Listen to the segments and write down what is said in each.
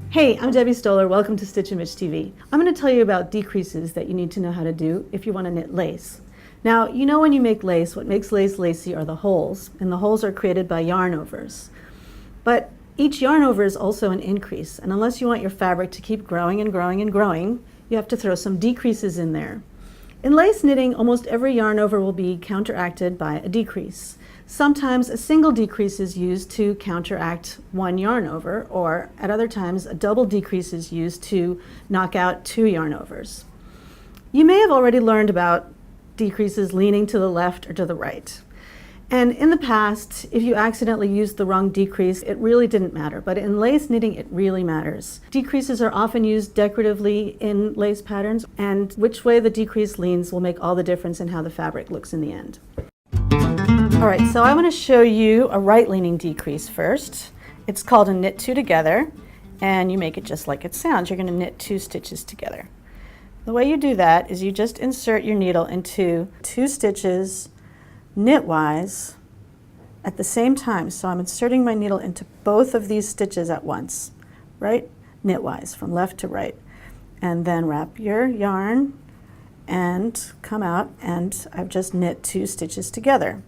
Hey, I'm Debbie Stoller. Welcome to Stitch Image TV. I'm going to tell you about decreases that you need to know how to do if you want to knit lace. Now, you know when you make lace, what makes lace lacy are the holes, and the holes are created by yarn overs. But each yarn over is also an increase, and unless you want your fabric to keep growing and growing and growing, you have to throw some decreases in there. In lace knitting, almost every yarn over will be counteracted by a decrease. Sometimes a single decrease is used to counteract one yarn over, or at other times a double decrease is used to knock out two yarn overs. You may have already learned about decreases leaning to the left or to the right. And in the past, if you accidentally used the wrong decrease, it really didn't matter. But in lace knitting, it really matters. Decreases are often used decoratively in lace patterns, and which way the decrease leans will make all the difference in how the fabric looks in the end. All right, so I want to show you a right-leaning decrease first. It's called a knit two together, and you make it just like it sounds. You're going to knit two stitches together. The way you do that is you just insert your needle into two stitches knitwise at the same time. So I'm inserting my needle into both of these stitches at once, right? Knitwise, from left to right. And then wrap your yarn and come out, and I've just knit two stitches together.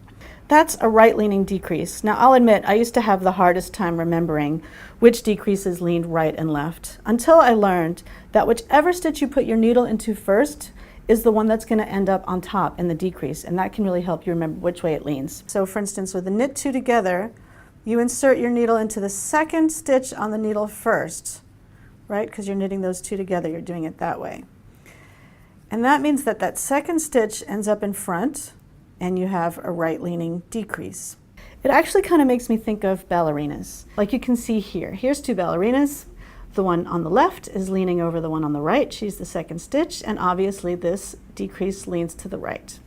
That's a right-leaning decrease. Now, I'll admit, I used to have the hardest time remembering which decreases leaned right and left, until I learned that whichever stitch you put your needle into first is the one that's going to end up on top in the decrease, and that can really help you remember which way it leans. So for instance, with the knit two together, you insert your needle into the second stitch on the needle first, right? Because you're knitting those two together, you're doing it that way. And that means that that second stitch ends up in front, and you have a right-leaning decrease. It actually kind of makes me think of ballerinas. Like you can see here. Here's two ballerinas. The one on the left is leaning over the one on the right. She's the second stitch, and obviously this decrease leans to the right.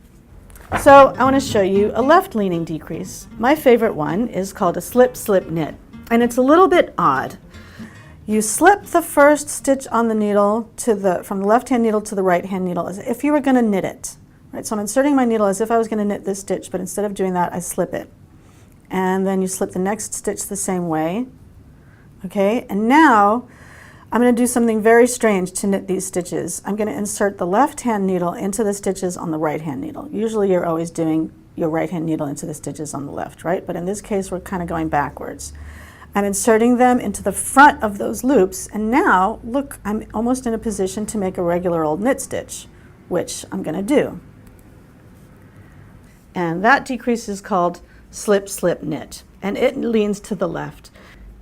So I want to show you a left-leaning decrease. My favorite one is called a slip-slip knit, and it's a little bit odd. You slip the first stitch on the needle from the left-hand needle to the right-hand needle as if you were going to knit it. Right, so I'm inserting my needle as if I was going to knit this stitch, but instead of doing that, I slip it. And then you slip the next stitch the same way. Okay, and now I'm going to do something very strange to knit these stitches. I'm going to insert the left-hand needle into the stitches on the right-hand needle. Usually you're always doing your right-hand needle into the stitches on the left, right? But in this case, we're kind of going backwards. I'm inserting them into the front of those loops, and now, look, I'm almost in a position to make a regular old knit stitch, which I'm going to do. And that decrease is called slip-slip knit, and it leans to the left.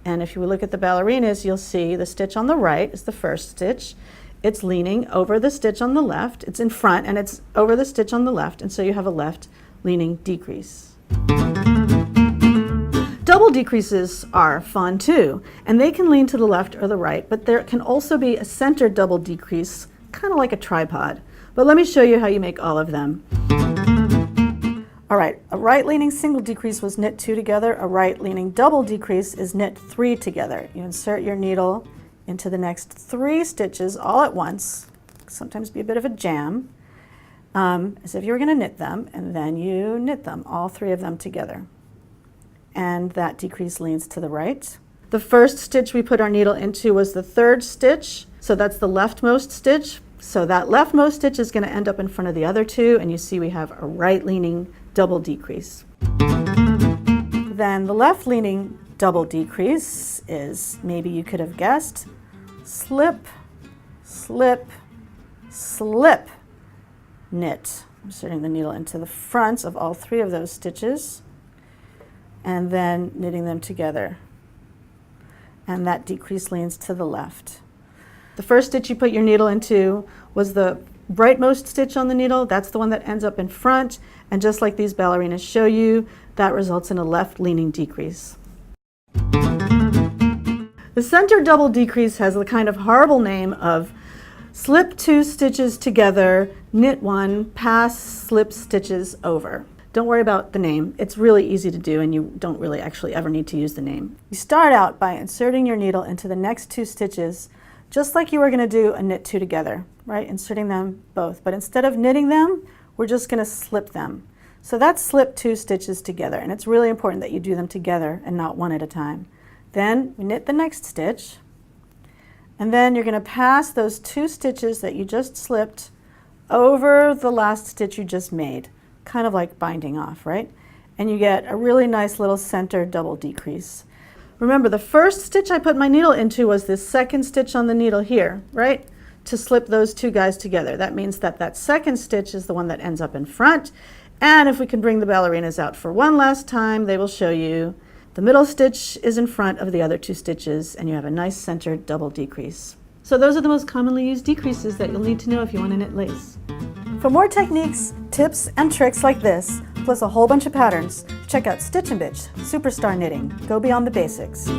And if you look at the ballerinas, you'll see the stitch on the right is the first stitch. It's leaning over the stitch on the left. It's in front, and it's over the stitch on the left, and so you have a left-leaning decrease. Double decreases are fun too, and they can lean to the left or the right, but there can also be a center double decrease, kind of like a tripod. But let me show you how you make all of them. All right, a right-leaning single decrease was knit two together. A right-leaning double decrease is knit three together. You insert your needle into the next three stitches all at once. Sometimes be a bit of a jam, as if you were going to knit them, and then you knit them, all three of them together. And that decrease leans to the right. The first stitch we put our needle into was the third stitch, so that's the leftmost stitch. So that leftmost stitch is going to end up in front of the other two, and you see we have a right-leaning double decrease. Then the left-leaning double decrease is, maybe you could have guessed, slip, slip, slip, knit. I'm inserting the needle into the fronts of all three of those stitches, and then knitting them together. And that decrease leans to the left. The first stitch you put your needle into was the rightmost stitch on the needle. That's the one that ends up in front, and just like these ballerinas show you, that results in a left-leaning decrease. The center double decrease has the kind of horrible name of slip two stitches together, knit one, pass, slip stitches over. Don't worry about the name. It's really easy to do, and you don't really actually ever need to use the name. You start out by inserting your needle into the next two stitches just like you were going to do a knit two together, right? Inserting them both. But instead of knitting them, we're just going to slip them. So that's slip two stitches together, and it's really important that you do them together and not one at a time. Then we knit the next stitch, and then you're going to pass those two stitches that you just slipped over the last stitch you just made, kind of like binding off, right? And you get a really nice little center double decrease. Remember, the first stitch I put my needle into was this second stitch on the needle here, right? To slip those two guys together. That means that that second stitch is the one that ends up in front. And if we can bring the ballerinas out for one last time, they will show you the middle stitch is in front of the other two stitches, and you have a nice centered double decrease. So those are the most commonly used decreases that you'll need to know if you want to knit lace. For more techniques, tips, and tricks like this, plus a whole bunch of patterns, check out Stitch and Bitch Superstar Knitting. Go beyond the basics.